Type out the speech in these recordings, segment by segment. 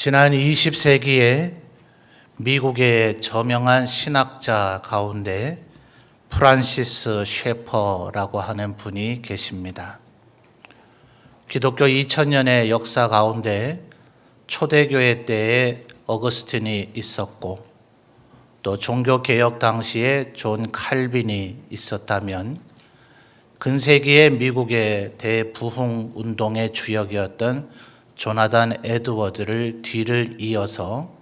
지난 20세기에 미국의 저명한 신학자 가운데 프란시스 셰퍼라고 하는 분이 계십니다. 기독교 2000년의 역사 가운데 초대교회 때에 어거스틴이 있었고 또 종교개혁 당시에 존 칼빈이 있었다면 근세기의 미국의 대부흥 운동의 주역이었던 조나단 에드워드를 뒤를 이어서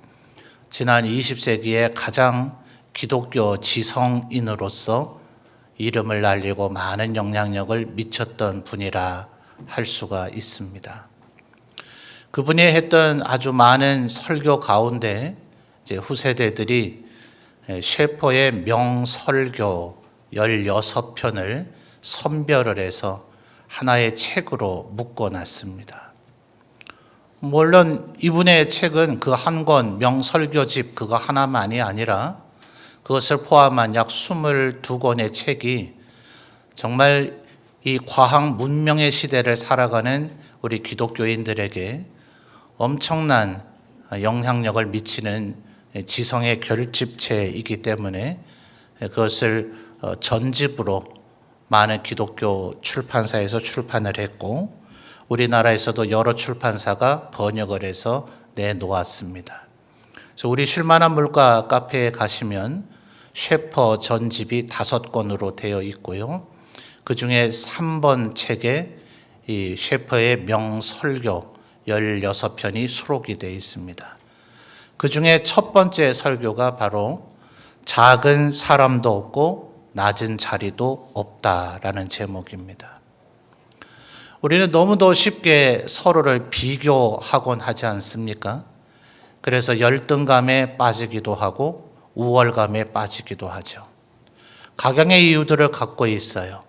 지난 20세기의 가장 기독교 지성인으로서 이름을 날리고 많은 영향력을 미쳤던 분이라 할 수가 있습니다. 그분이 했던 아주 많은 설교 가운데 이제 후세대들이 셰퍼의 명설교 16편을 선별을 해서 하나의 책으로 묶어놨습니다. 물론 이분의 책은 그 한 권 명설교집 그거 하나만이 아니라 그것을 포함한 약 22권의 책이 정말 이 과학 문명의 시대를 살아가는 우리 기독교인들에게 엄청난 영향력을 미치는 지성의 결집체이기 때문에 그것을 전집으로 많은 기독교 출판사에서 출판을 했고 우리나라에서도 여러 출판사가 번역을 해서 내놓았습니다. 그래서 우리 쉴만한 물가 카페에 가시면 셰퍼 전집이 5권으로 되어 있고요. 그 중에 3번 책에 이 셰퍼의 명설교 16편이 수록이 되어 있습니다. 그 중에 첫 번째 설교가 바로 작은 사람도 없고 낮은 자리도 없다라는 제목입니다. 우리는 너무도 쉽게 서로를 비교하곤 하지 않습니까? 그래서 열등감에 빠지기도 하고 우월감에 빠지기도 하죠. 각양의 이유들을 갖고 있어요.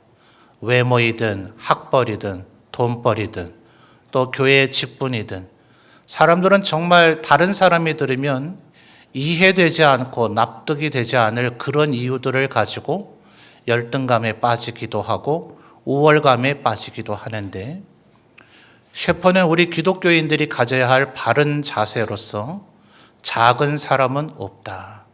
외모이든 학벌이든 돈벌이든 또 교회의 직분이든 사람들은 정말 다른 사람이 들으면 이해되지 않고 납득이 되지 않을 그런 이유들을 가지고 열등감에 빠지기도 하고 우월감에 빠지기도 하는데 셰퍼는 우리 기독교인들이 가져야 할 바른 자세로서 작은 사람은 없다.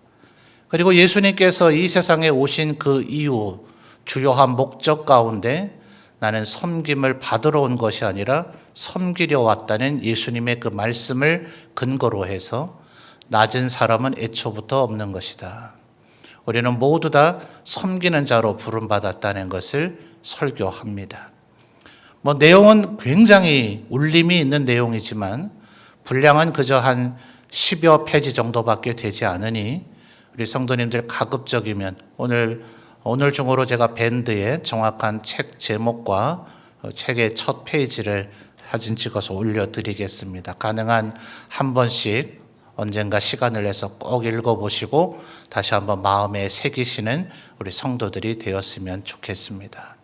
그리고 예수님께서 이 세상에 오신 그 이유 주요한 목적 가운데 나는 섬김을 받으러 온 것이 아니라 섬기려 왔다는 예수님의 그 말씀을 근거로 해서 낮은 사람은 애초부터 없는 것이다. 우리는 모두 다 섬기는 자로 부름받았다는 것을 설교합니다. 내용은 굉장히 울림이 있는 내용이지만 분량은 그저 한 10여 페이지 정도밖에 되지 않으니 우리 성도님들 가급적이면 오늘 중으로 제가 밴드에 정확한 책 제목과 책의 첫 페이지를 사진 찍어서 올려드리겠습니다. 가능한 한 번씩 언젠가 시간을 내서 꼭 읽어보시고 다시 한번 마음에 새기시는 우리 성도들이 되었으면 좋겠습니다.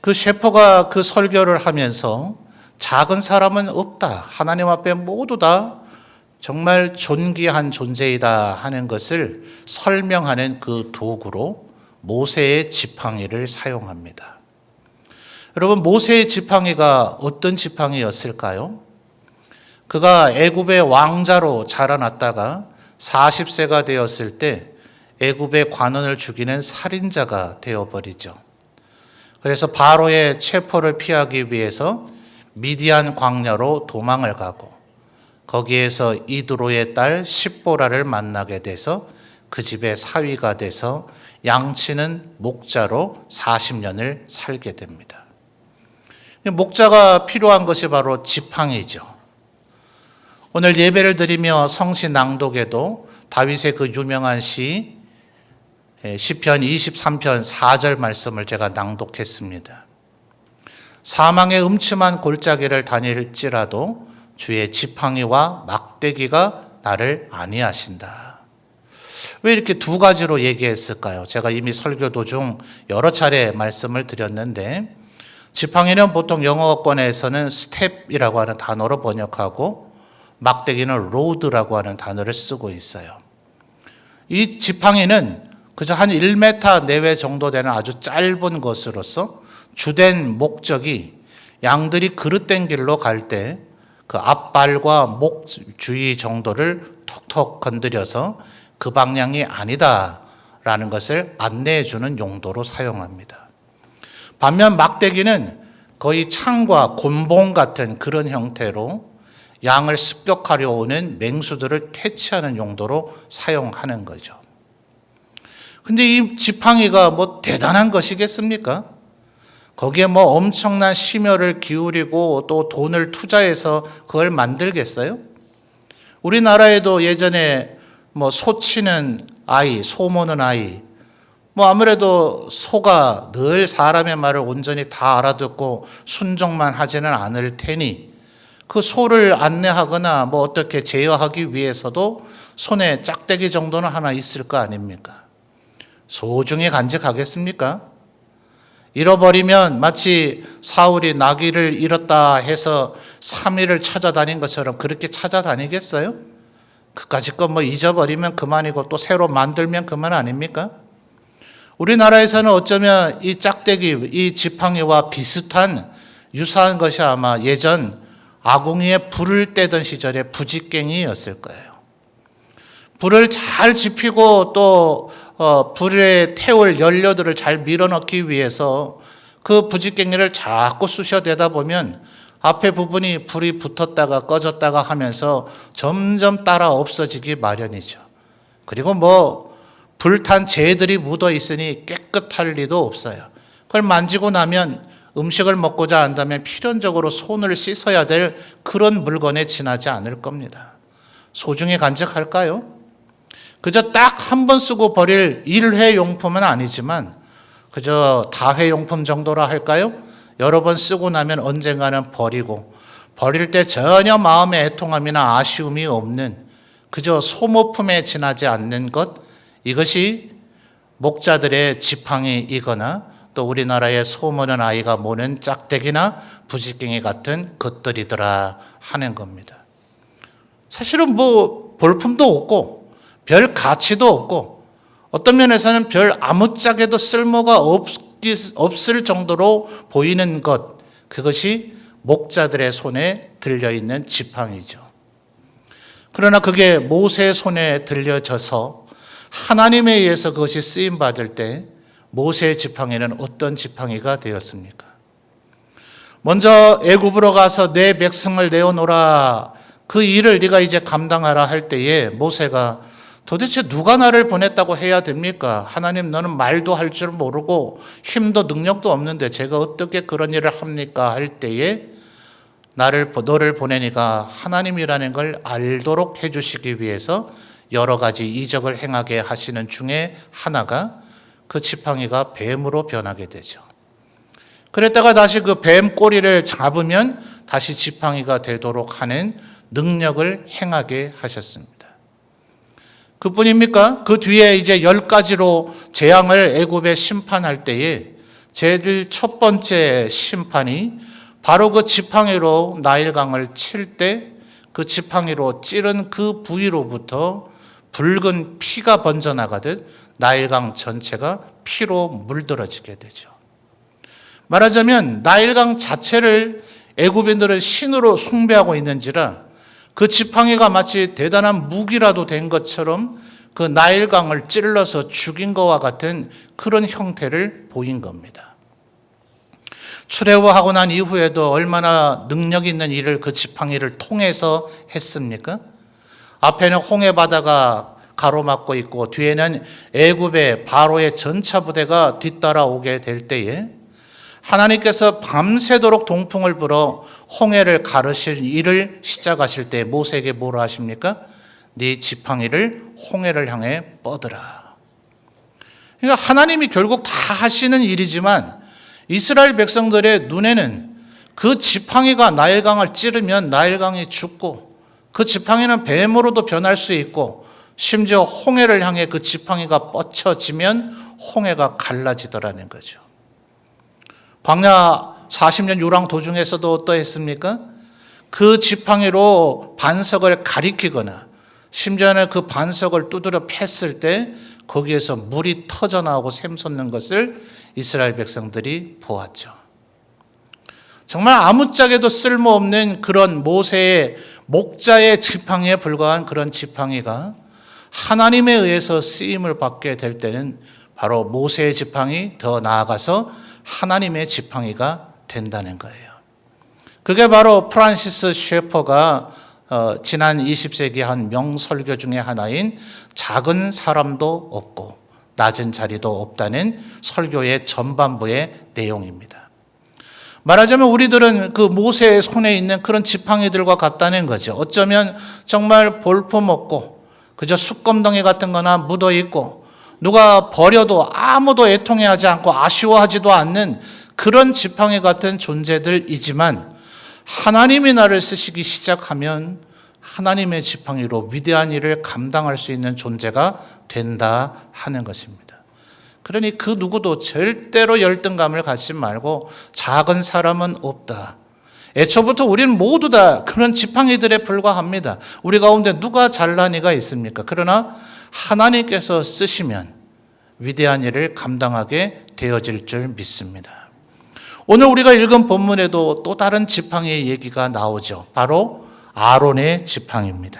그 셰퍼가 그 설교를 하면서 작은 사람은 없다. 하나님 앞에 모두 다 정말 존귀한 존재이다 하는 것을 설명하는 그 도구로 모세의 지팡이를 사용합니다. 여러분, 모세의 지팡이가 어떤 지팡이였을까요? 그가 애굽의 왕자로 자라났다가 40세가 되었을 때 애굽의 관원을 죽이는 살인자가 되어버리죠. 그래서 바로의 체포를 피하기 위해서 미디안 광야로 도망을 가고 거기에서 이드로의 딸 십보라를 만나게 돼서 그 집의 사위가 돼서 양치는 목자로 40년을 살게 됩니다. 목자가 필요한 것이 바로 지팡이죠. 오늘 예배를 드리며 성시 낭독에도 다윗의 그 유명한 시 시편 23편 4절 말씀을 제가 낭독했습니다. 사망의 음침한 골짜기를 다닐지라도 주의 지팡이와 막대기가 나를 안위하신다. 왜 이렇게 두 가지로 얘기했을까요? 제가 이미 설교 도중 여러 차례 말씀을 드렸는데 지팡이는 보통 영어권에서는 스텝이라고 하는 단어로 번역하고 막대기는 로드라고 하는 단어를 쓰고 있어요. 이 지팡이는 그저 한 1m 내외 정도 되는 아주 짧은 것으로서 주된 목적이 양들이 그릇된 길로 갈 때 그 앞발과 목 주위 정도를 톡톡 건드려서 그 방향이 아니다라는 것을 안내해 주는 용도로 사용합니다. 반면 막대기는 거의 창과 곤봉 같은 그런 형태로 양을 습격하려 오는 맹수들을 퇴치하는 용도로 사용하는 거죠. 근데 이 지팡이가 뭐 대단한 것이겠습니까? 거기에 뭐 엄청난 심혈을 기울이고 또 돈을 투자해서 그걸 만들겠어요? 우리나라에도 예전에 뭐 소 치는 아이, 소 모는 아이, 뭐 아무래도 소가 늘 사람의 말을 온전히 다 알아듣고 순종만 하지는 않을 테니 그 소를 안내하거나 뭐 어떻게 제어하기 위해서도 손에 짝대기 정도는 하나 있을 거 아닙니까? 소중히 간직하겠습니까? 잃어버리면 마치 사울이 나귀를 잃었다 해서 3일을 찾아다닌 것처럼 그렇게 찾아다니겠어요? 그까짓 거 뭐 잊어버리면 그만이고 또 새로 만들면 그만 아닙니까? 우리나라에서는 어쩌면 이 짝대기, 이 지팡이와 비슷한 유사한 것이 아마 예전 아궁이에 불을 떼던 시절의 부지깽이였을 거예요. 불을 잘 지피고 또 불에 태울 연료들을 잘 밀어넣기 위해서 그 부지깽이를 자꾸 쑤셔대다 보면 앞에 부분이 불이 붙었다가 꺼졌다가 하면서 점점 따라 없어지기 마련이죠. 그리고 뭐 불탄 재들이 묻어 있으니 깨끗할 리도 없어요. 그걸 만지고 나면 음식을 먹고자 한다면 필연적으로 손을 씻어야 될 그런 물건에 지나지 않을 겁니다. 소중히 간직할까요? 그저 딱 한 번 쓰고 버릴 일회용품은 아니지만 그저 다회용품 정도라 할까요? 여러 번 쓰고 나면 언젠가는 버리고 버릴 때 전혀 마음의 애통함이나 아쉬움이 없는 그저 소모품에 지나지 않는 것, 이것이 목자들의 지팡이이거나 또 우리나라의 소 모는 아이가 모는 짝대기나 부지깽이 같은 것들이더라 하는 겁니다. 사실은 뭐 볼품도 없고 별 가치도 없고 어떤 면에서는 별 아무짝에도 쓸모가 없을 정도로 보이는 것, 그것이 목자들의 손에 들려있는 지팡이죠. 그러나 그게 모세의 손에 들려져서 하나님에 의해서 그것이 쓰임받을 때 모세의 지팡이는 어떤 지팡이가 되었습니까? 먼저 애굽으로 가서 내 백성을 내어놓으라, 그 일을 네가 이제 감당하라 할 때에 모세가 도대체 누가 나를 보냈다고 해야 됩니까? 하나님, 너는 말도 할 줄 모르고 힘도 능력도 없는데 제가 어떻게 그런 일을 합니까? 할 때에 너를 보내니까 하나님이라는 걸 알도록 해주시기 위해서 여러 가지 이적을 행하게 하시는 중에 하나가 그 지팡이가 뱀으로 변하게 되죠. 그랬다가 다시 그 뱀 꼬리를 잡으면 다시 지팡이가 되도록 하는 능력을 행하게 하셨습니다. 그뿐입니까? 그 뒤에 이제 10가지로 재앙을 애굽에 심판할 때에 제일 첫 번째 심판이 바로 그 지팡이로 나일강을 칠 때 그 지팡이로 찌른 그 부위로부터 붉은 피가 번져나가듯 나일강 전체가 피로 물들어지게 되죠. 말하자면 나일강 자체를 애굽인들은 신으로 숭배하고 있는지라 그 지팡이가 마치 대단한 무기라도 된 것처럼 그 나일강을 찔러서 죽인 것과 같은 그런 형태를 보인 겁니다. 출애굽하고 난 이후에도 얼마나 능력 있는 일을 그 지팡이를 통해서 했습니까? 앞에는 홍해 바다가 가로막고 있고 뒤에는 애굽의 바로의 전차 부대가 뒤따라오게 될 때에 하나님께서 밤새도록 동풍을 불어 홍해를 가르실 일을 시작하실 때 모세에게 뭐라 하십니까? 네 지팡이를 홍해를 향해 뻗으라. 그러니까 하나님이 결국 다 하시는 일이지만 이스라엘 백성들의 눈에는 그 지팡이가 나일강을 찌르면 나일강이 죽고 그 지팡이는 뱀으로도 변할 수 있고 심지어 홍해를 향해 그 지팡이가 뻗쳐지면 홍해가 갈라지더라는 거죠. 광야 40년 요랑 도중에서도 어떠했습니까? 그 지팡이로 반석을 가리키거나 심지어는 그 반석을 두드려 팼을 때 거기에서 물이 터져나오고 샘솟는 것을 이스라엘 백성들이 보았죠. 정말 아무짝에도 쓸모없는 그런 모세의 목자의 지팡이에 불과한 그런 지팡이가 하나님에 의해서 쓰임을 받게 될 때는 바로 모세의 지팡이, 더 나아가서 하나님의 지팡이가 된다는 거예요. 그게 바로 프란시스 셰퍼가 지난 20세기 한 명설교 중에 하나인 작은 사람도 없고 낮은 자리도 없다는 설교의 전반부의 내용입니다. 말하자면 우리들은 그 모세의 손에 있는 그런 지팡이들과 같다는 거죠. 어쩌면 정말 볼품없고 그저 숯검덩이 같은 거나 묻어 있고 누가 버려도 아무도 애통해하지 않고 아쉬워하지도 않는 그런 지팡이 같은 존재들이지만 하나님이 나를 쓰시기 시작하면 하나님의 지팡이로 위대한 일을 감당할 수 있는 존재가 된다 하는 것입니다. 그러니 그 누구도 절대로 열등감을 갖지 말고 작은 사람은 없다. 애초부터 우리는 모두 다 그런 지팡이들에 불과합니다. 우리 가운데 누가 잘난 이가 있습니까? 그러나 하나님께서 쓰시면 위대한 일을 감당하게 되어질 줄 믿습니다. 오늘 우리가 읽은 본문에도 또 다른 지팡이의 얘기가 나오죠. 바로 아론의 지팡이입니다.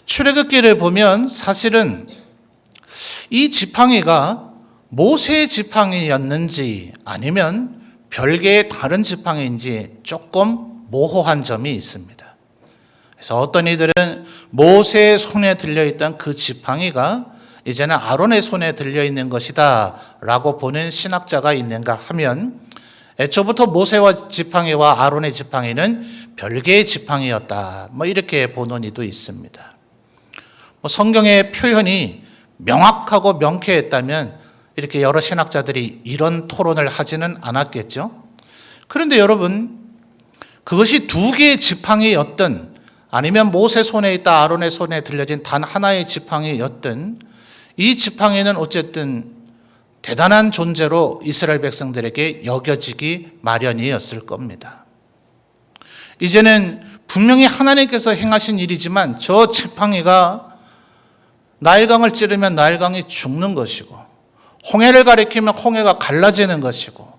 출애굽기를 보면 사실은 이 지팡이가 모세의 지팡이였는지 아니면 별개의 다른 지팡이인지 조금 모호한 점이 있습니다. 그래서 어떤 이들은 모세의 손에 들려있던 그 지팡이가 이제는 아론의 손에 들려있는 것이다 라고 보는 신학자가 있는가 하면 애초부터 모세와 지팡이와 아론의 지팡이는 별개의 지팡이였다 이렇게 보는 이도 있습니다. 성경의 표현이 명확하고 명쾌했다면 이렇게 여러 신학자들이 이런 토론을 하지는 않았겠죠. 그런데 여러분, 그것이 두 개의 지팡이였든 아니면 모세 손에 있다 아론의 손에 들려진 단 하나의 지팡이였든 이 지팡이는 어쨌든 대단한 존재로 이스라엘 백성들에게 여겨지기 마련이었을 겁니다. 이제는 분명히 하나님께서 행하신 일이지만 저 지팡이가 나일강을 찌르면 나일강이 죽는 것이고 홍해를 가리키면 홍해가 갈라지는 것이고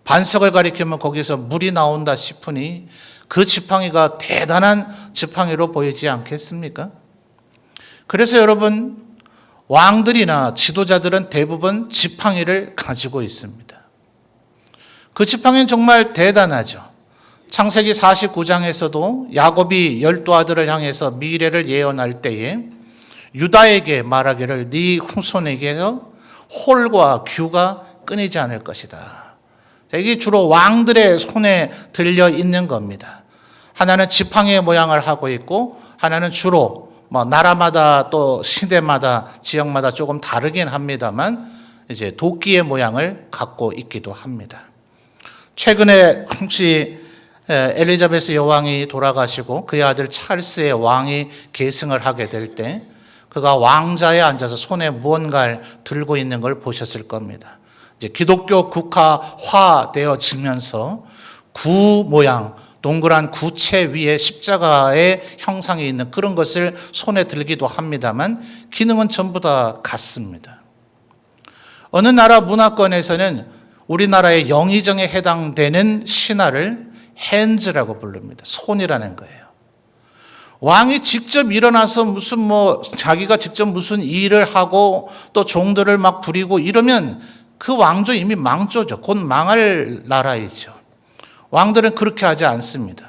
반석을 가리키면 거기서 물이 나온다 싶으니 그 지팡이가 대단한 지팡이로 보이지 않겠습니까? 그래서 여러분, 왕들이나 지도자들은 대부분 지팡이를 가지고 있습니다. 그 지팡이는 정말 대단하죠. 창세기 49장에서도 야곱이 12아들을 향해서 미래를 예언할 때에 유다에게 말하기를 네 후손에게서 홀과 규가 끊이지 않을 것이다. 이게 주로 왕들의 손에 들려 있는 겁니다. 하나는 지팡이의 모양을 하고 있고 하나는 주로 나라마다 또 시대마다 지역마다 조금 다르긴 합니다만 이제 도끼의 모양을 갖고 있기도 합니다. 최근에 혹시 엘리자베스 여왕이 돌아가시고 그의 아들 찰스의 왕이 계승을 하게 될 때 그가 왕자에 앉아서 손에 무언가를 들고 있는 걸 보셨을 겁니다. 이제 기독교 국화화되어지면서 구 모양, 동그란 구체 위에 십자가의 형상이 있는 그런 것을 손에 들기도 합니다만 기능은 전부 다 같습니다. 어느 나라 문화권에서는 우리나라의 영의정에 해당되는 신하를 핸즈라고 부릅니다. 손이라는 거예요. 왕이 직접 일어나서 자기가 직접 무슨 일을 하고 또 종들을 막 부리고 이러면 그 왕조 이미 망조죠. 곧 망할 나라이죠. 왕들은 그렇게 하지 않습니다.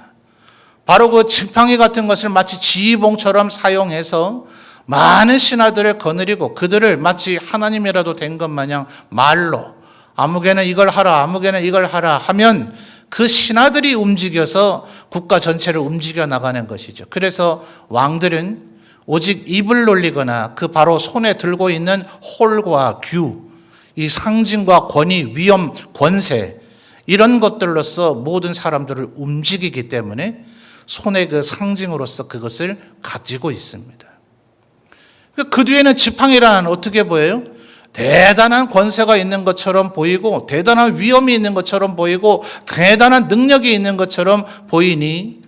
바로 그 지팡이 같은 것을 마치 지휘봉처럼 사용해서 많은 신하들을 거느리고 그들을 마치 하나님이라도 된 것 마냥 말로 아무개는 이걸 하라 아무개는 이걸 하라 하면 그 신하들이 움직여서 국가 전체를 움직여 나가는 것이죠. 그래서 왕들은 오직 입을 놀리거나 그 바로 손에 들고 있는 홀과 규, 이 상징과 권위, 위엄, 권세 이런 것들로서 모든 사람들을 움직이기 때문에 손의 그 상징으로서 그것을 가지고 있습니다. 그 뒤에는 지팡이란 어떻게 보여요? 대단한 권세가 있는 것처럼 보이고 대단한 위엄이 있는 것처럼 보이고 대단한 능력이 있는 것처럼 보이니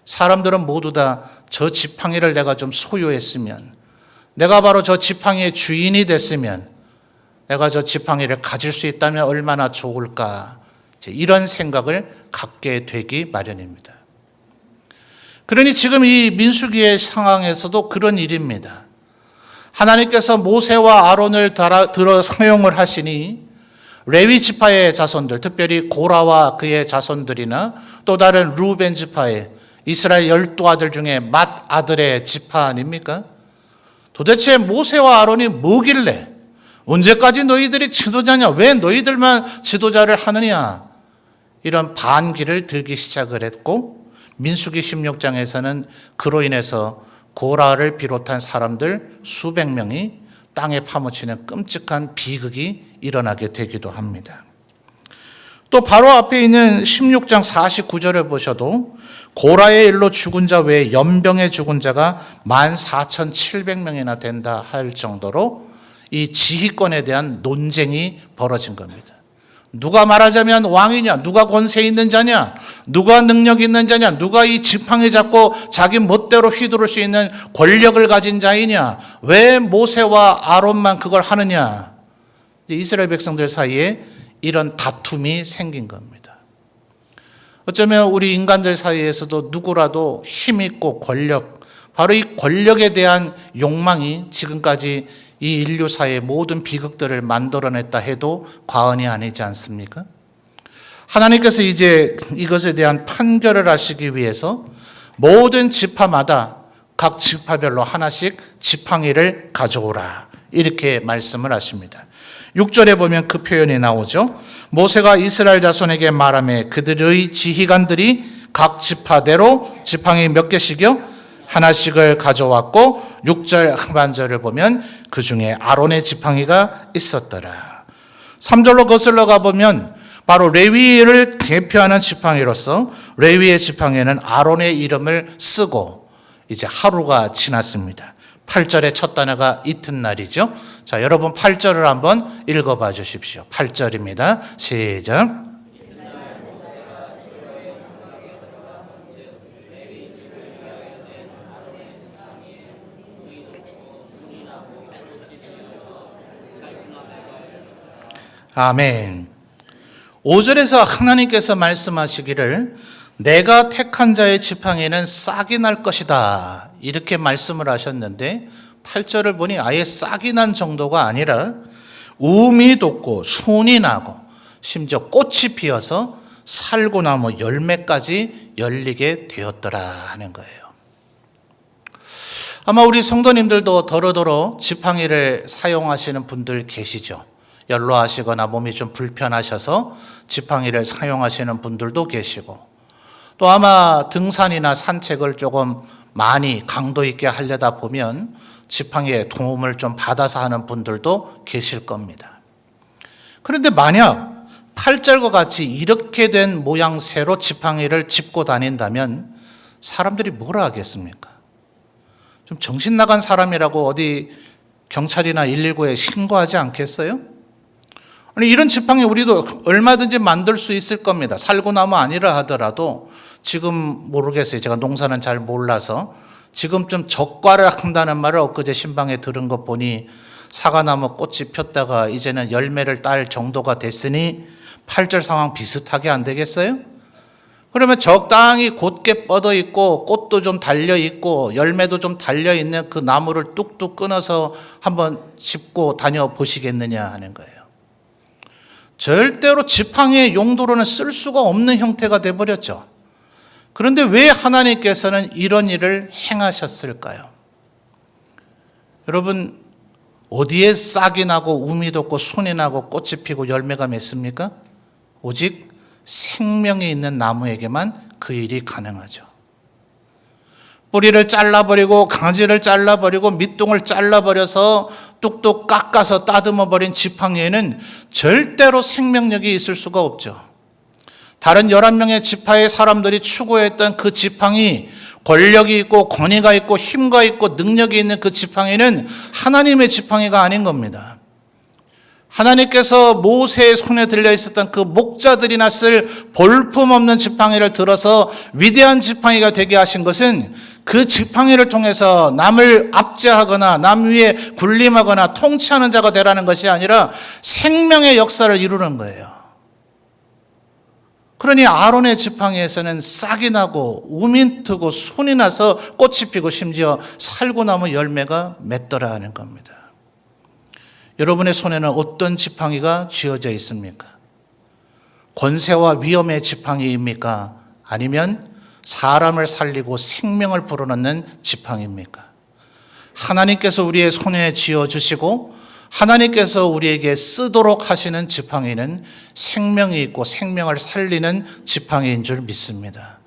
사람들은 모두 다 저 지팡이를 내가 좀 소유했으면 내가 바로 저 지팡이의 주인이 됐으면 내가 저 지팡이를 가질 수 있다면 얼마나 좋을까 이런 생각을 갖게 되기 마련입니다. 그러니 지금 이 민수기의 상황에서도 그런 일입니다. 하나님께서 모세와 아론을 들어 사용을 하시니 레위 지파의 자손들, 특별히 고라와 그의 자손들이나 또 다른 루벤 지파의 이스라엘 12아들 중에 맏 아들의 지파 아닙니까? 도대체 모세와 아론이 뭐길래 언제까지 너희들이 지도자냐? 왜 너희들만 지도자를 하느냐? 이런 반기를 들기 시작을 했고 민수기 16장에서는 그로 인해서 고라를 비롯한 사람들 수백 명이 땅에 파묻히는 끔찍한 비극이 일어나게 되기도 합니다. 또 바로 앞에 있는 16장 49절을 보셔도 고라의 일로 죽은 자 외에 연병에 죽은 자가 14,700명이나 된다 할 정도로 이 지휘권에 대한 논쟁이 벌어진 겁니다. 누가 말하자면 왕이냐, 누가 권세 있는 자냐, 누가 능력 있는 자냐, 누가 이 지팡이 잡고 자기 멋대로 휘두를 수 있는 권력을 가진 자이냐, 왜 모세와 아론만 그걸 하느냐. 이스라엘 백성들 사이에 이런 다툼이 생긴 겁니다. 어쩌면 우리 인간들 사이에서도 누구라도 힘 있고 권력, 바로 이 권력에 대한 욕망이 지금까지 이 인류사의 모든 비극들을 만들어냈다 해도 과언이 아니지 않습니까? 하나님께서 이제 이것에 대한 판결을 하시기 위해서 모든 지파마다 각 지파별로 하나씩 지팡이를 가져오라 이렇게 말씀을 하십니다. 6절에 보면 그 표현이 나오죠. 모세가 이스라엘 자손에게 말하며 그들의 지휘관들이 각 지파대로 지팡이 몇 개씩이요? 하나씩을 가져왔고 6절 하반절을 보면 그 중에 아론의 지팡이가 있었더라. 3절로 거슬러 가보면 바로 레위를 대표하는 지팡이로서 레위의 지팡이에는 아론의 이름을 쓰고 이제 하루가 지났습니다. 8절의 첫 단어가 이튿날이죠. 자, 여러분 8절을 한번 읽어봐 주십시오. 8절입니다. 시작. 아멘. 5절에서 하나님께서 말씀하시기를 내가 택한 자의 지팡이는 싹이 날 것이다 이렇게 말씀을 하셨는데 8절을 보니 아예 싹이 난 정도가 아니라 우음이 돋고 순이 나고 심지어 꽃이 피어서 살구나무 열매까지 열리게 되었더라 하는 거예요. 아마 우리 성도님들도 더러더러 지팡이를 사용하시는 분들 계시죠. 연로하시거나 몸이 좀 불편하셔서 지팡이를 사용하시는 분들도 계시고 또 아마 등산이나 산책을 조금 많이 강도 있게 하려다 보면 지팡이의 도움을 좀 받아서 하는 분들도 계실 겁니다. 그런데 만약 8절과 같이 이렇게 된 모양새로 지팡이를 짚고 다닌다면 사람들이 뭐라 하겠습니까? 좀 정신 나간 사람이라고 어디 경찰이나 119에 신고하지 않겠어요? 아니, 이런 지팡이 우리도 얼마든지 만들 수 있을 겁니다. 살구나무 아니라 하더라도 지금 모르겠어요. 제가 농사는 잘 몰라서 지금 좀 적과를 한다는 말을 엊그제 신방에 들은 것 보니 사과나무 꽃이 폈다가 이제는 열매를 딸 정도가 됐으니 8절 상황 비슷하게 안 되겠어요? 그러면 적당히 곧게 뻗어 있고 꽃도 좀 달려 있고 열매도 좀 달려 있는 그 나무를 뚝뚝 끊어서 한번 짚고 다녀 보시겠느냐 하는 거예요. 절대로 지팡이의 용도로는 쓸 수가 없는 형태가 되어버렸죠. 그런데 왜 하나님께서는 이런 일을 행하셨을까요? 여러분, 어디에 싹이 나고 우미 돋고 순이 나고 꽃이 피고 열매가 맺습니까? 오직 생명이 있는 나무에게만 그 일이 가능하죠. 뿌리를 잘라버리고 가지를 잘라버리고 밑둥을 잘라버려서 뚝뚝 깎아서 따듬어버린 지팡이에는 절대로 생명력이 있을 수가 없죠. 다른 11명의 지파의 사람들이 추구했던 그 지팡이, 권력이 있고 권위가 있고 힘과 있고 능력이 있는 그 지팡이는 하나님의 지팡이가 아닌 겁니다. 하나님께서 모세의 손에 들려 있었던 그 목자들이나 쓸 볼품없는 지팡이를 들어서 위대한 지팡이가 되게 하신 것은 그 지팡이를 통해서 남을 압제하거나 남 위에 군림하거나 통치하는 자가 되라는 것이 아니라 생명의 역사를 이루는 거예요. 그러니 아론의 지팡이에서는 싹이 나고 우민 트고 순이 나서 꽃이 피고 심지어 살구나무 열매가 맺더라 하는 겁니다. 여러분의 손에는 어떤 지팡이가 쥐어져 있습니까? 권세와 위엄의 지팡이입니까? 아니면 사람을 살리고 생명을 불어넣는 지팡이입니까? 하나님께서 우리의 손에 쥐어주시고 하나님께서 우리에게 쓰도록 하시는 지팡이는 생명이 있고 생명을 살리는 지팡이인 줄 믿습니다.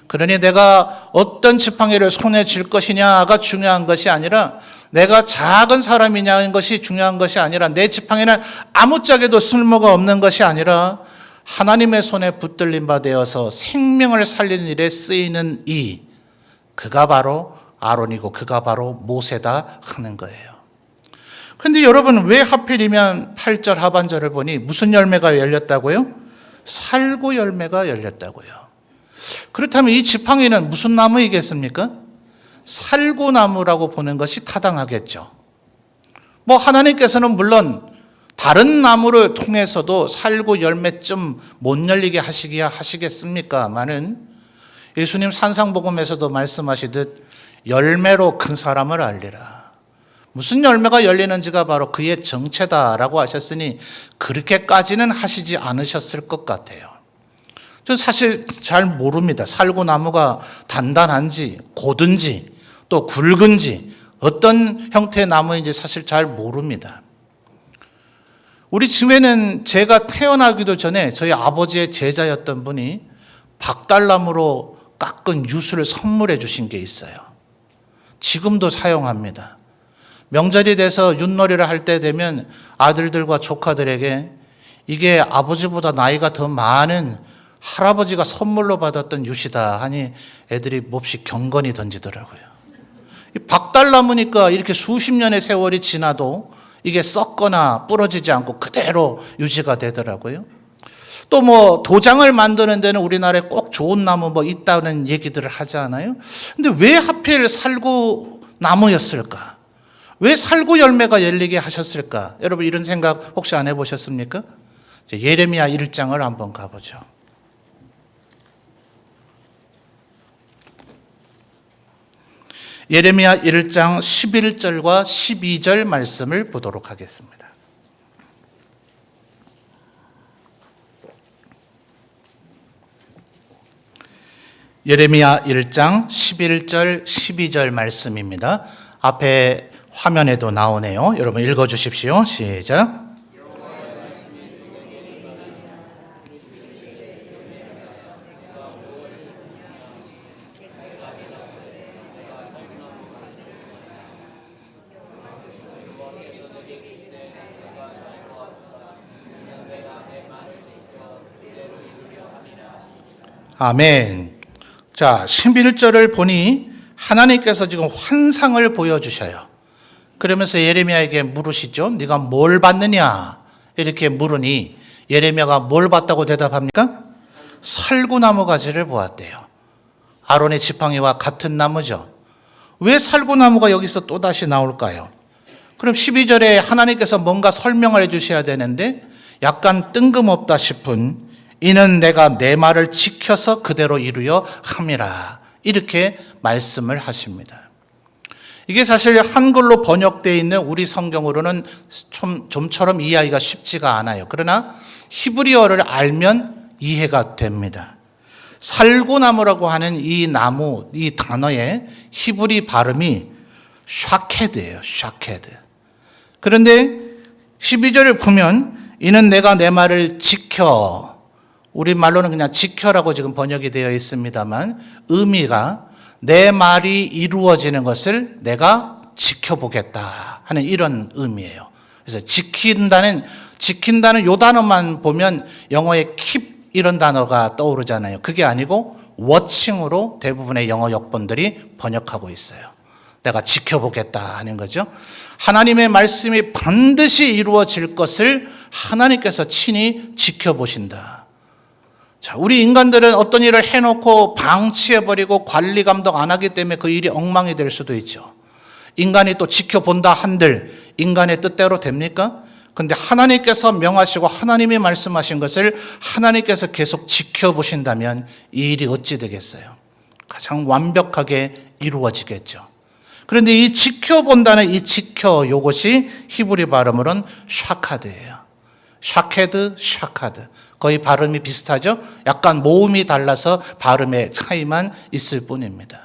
그러니 내가 어떤 지팡이를 손에 쥘 것이냐가 중요한 것이 아니라 내가 작은 사람이냐는 것이 중요한 것이 아니라 내 지팡이는 아무짝에도 쓸모가 없는 것이 아니라 하나님의 손에 붙들린 바 되어서 생명을 살리는 일에 쓰이는 그가 바로 아론이고 그가 바로 모세다 하는 거예요. 그런데 여러분 왜 하필이면 8절 하반절을 보니 무슨 열매가 열렸다고요? 살구 열매가 열렸다고요. 그렇다면 이 지팡이는 무슨 나무이겠습니까? 살구나무라고 보는 것이 타당하겠죠. 하나님께서는 물론 다른 나무를 통해서도 살구 열매쯤 못 열리게 하시기야 하시겠습니까마는 예수님 산상복음에서도 말씀하시듯 열매로 그 사람을 알리라. 무슨 열매가 열리는지가 바로 그의 정체다라고 하셨으니 그렇게까지는 하시지 않으셨을 것 같아요. 저는 사실 잘 모릅니다. 살구나무가 단단한지 고든지 또 굵은지 어떤 형태의 나무인지 사실 잘 모릅니다. 우리 집에는 제가 태어나기도 전에 저희 아버지의 제자였던 분이 박달나무로 깎은 유수를 선물해 주신 게 있어요. 지금도 사용합니다. 명절이 돼서 윷놀이를 할 때 되면 아들들과 조카들에게 이게 아버지보다 나이가 더 많은 할아버지가 선물로 받았던 윷이다 하니 애들이 몹시 경건히 던지더라고요. 박달나무니까 이렇게 수십 년의 세월이 지나도 이게 썩거나 부러지지 않고 그대로 유지가 되더라고요. 또 도장을 만드는 데는 우리나라에 꼭 좋은 나무 있다는 얘기들을 하지 않아요? 근데 왜 하필 살구나무였을까? 왜 살구 열매가 열리게 하셨을까? 여러분 이런 생각 혹시 안 해보셨습니까? 예레미야 1장을 한번 가보죠. 예레미야 1장 11절과 12절 말씀을 보도록 하겠습니다. 예레미야 1장 11절 12절 말씀입니다. 앞에 화면에도 나오네요. 여러분 읽어주십시오. 시작. 아멘. 자, 11절을 보니 하나님께서 지금 환상을 보여주셔요. 그러면서 예레미야에게 물으시죠. 네가 뭘 봤느냐? 이렇게 물으니 예레미야가 뭘 봤다고 대답합니까? 살구나무 가지를 보았대요. 아론의 지팡이와 같은 나무죠. 왜 살구나무가 여기서 또다시 나올까요? 그럼 12절에 하나님께서 뭔가 설명을 해주셔야 되는데 약간 뜬금없다 싶은 이는 내가 내 말을 지켜서 그대로 이루려 함이라 이렇게 말씀을 하십니다. 이게 사실 한글로 번역되어 있는 우리 성경으로는 좀처럼 이해하기가 쉽지가 않아요. 그러나 히브리어를 알면 이해가 됩니다. 살구나무라고 하는 이 나무, 이 단어의 히브리 발음이 샤케드예요. 샤케드. 그런데 12절을 보면 이는 내가 내 말을 지켜, 우리말로는 그냥 지켜라고 지금 번역이 되어 있습니다만 의미가 내 말이 이루어지는 것을 내가 지켜보겠다 하는 이런 의미예요. 그래서 지킨다는 요 단어만 보면 영어의 keep 이런 단어가 떠오르잖아요. 그게 아니고 watching으로 대부분의 영어 역본들이 번역하고 있어요. 내가 지켜보겠다 하는 거죠. 하나님의 말씀이 반드시 이루어질 것을 하나님께서 친히 지켜보신다. 자, 우리 인간들은 어떤 일을 해놓고 방치해버리고 관리 감독 안 하기 때문에 그 일이 엉망이 될 수도 있죠. 인간이 또 지켜본다 한들 인간의 뜻대로 됩니까? 근데 하나님께서 명하시고 하나님이 말씀하신 것을 하나님께서 계속 지켜보신다면 이 일이 어찌 되겠어요? 가장 완벽하게 이루어지겠죠. 그런데 이 지켜본다는 이 지켜, 이것이 히브리 발음으로는 샤카드예요. 샤케드, 샤카드. 거의 발음이 비슷하죠? 약간 모음이 달라서 발음의 차이만 있을 뿐입니다.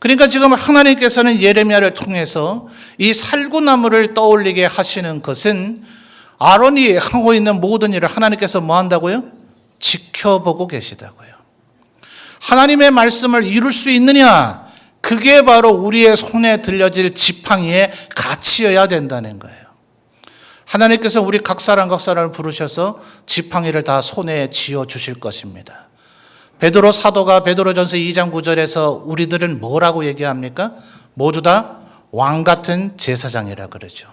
그러니까 지금 하나님께서는 예레미야를 통해서 이 살구나무를 떠올리게 하시는 것은 아론이 하고 있는 모든 일을 하나님께서 뭐 한다고요? 지켜보고 계시다고요. 하나님의 말씀을 이룰 수 있느냐? 그게 바로 우리의 손에 들려질 지팡이의 가치여야 된다는 거예요. 하나님께서 우리 각 사람을 부르셔서 지팡이를 다 손에 쥐어 주실 것입니다. 베드로 사도가 베드로전서 2장 9절에서 우리들은 뭐라고 얘기합니까? 모두 다 왕같은 제사장이라 그러죠.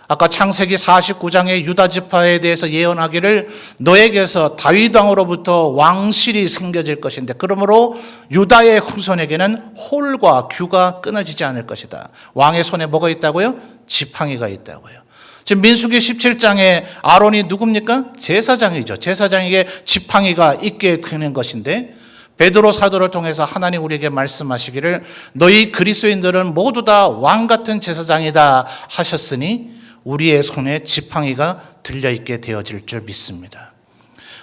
아까 창세기 49장의 유다 지파에 대해서 예언하기를 너에게서 다윗 왕으로부터 왕실이 생겨질 것인데 그러므로 유다의 후손에게는 홀과 규가 끊어지지 않을 것이다. 왕의 손에 뭐가 있다고요? 지팡이가 있다고요. 지금 민수기 17장에 아론이 누굽니까? 제사장이죠. 제사장에게 지팡이가 있게 되는 것인데 베드로 사도를 통해서 하나님 우리에게 말씀하시기를 너희 그리스도인들은 모두 다 왕같은 제사장이다 하셨으니 우리의 손에 지팡이가 들려있게 되어질 줄 믿습니다.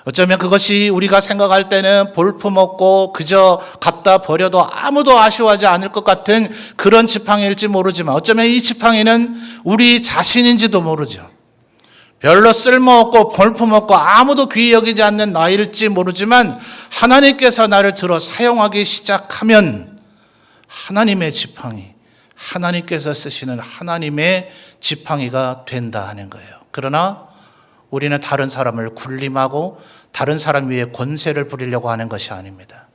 어쩌면 그것이 우리가 생각할 때는 볼품없고 그저 갖다 버려도 아무도 아쉬워하지 않을 것 같은 그런 지팡이일지 모르지만 어쩌면 이 지팡이는 우리 자신인지도 모르죠. 별로 쓸모없고 볼품없고 아무도 귀히 여기지 않는 나일지 모르지만 하나님께서 나를 들어 사용하기 시작하면 하나님의 지팡이, 하나님께서 쓰시는 하나님의 지팡이가 된다 하는 거예요. 그러나 우리는 다른 사람을 군림하고 다른 사람 위에 권세를 부리려고 하는 것이 아닙니다.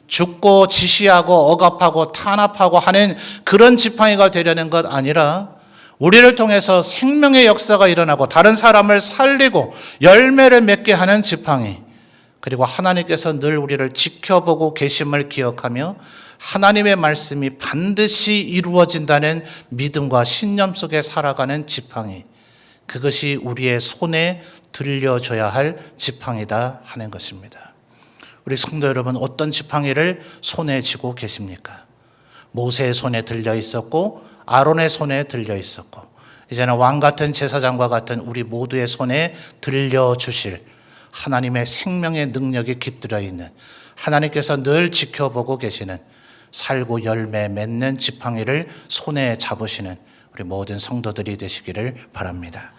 죽고 지시하고 억압하고 탄압하고 하는 그런 지팡이가 되려는 것 아니라 우리를 통해서 생명의 역사가 일어나고 다른 사람을 살리고 열매를 맺게 하는 지팡이, 그리고 하나님께서 늘 우리를 지켜보고 계심을 기억하며 하나님의 말씀이 반드시 이루어진다는 믿음과 신념 속에 살아가는 지팡이, 그것이 우리의 손에 들려줘야 할 지팡이다 하는 것입니다. 우리 성도 여러분, 어떤 지팡이를 손에 쥐고 계십니까? 모세의 손에 들려 있었고 아론의 손에 들려 있었고 이제는 왕같은 제사장과 같은 우리 모두의 손에 들려주실 하나님의 생명의 능력이 깃들어 있는, 하나님께서 늘 지켜보고 계시는 살고 열매 맺는 지팡이를 손에 잡으시는 우리 모든 성도들이 되시기를 바랍니다.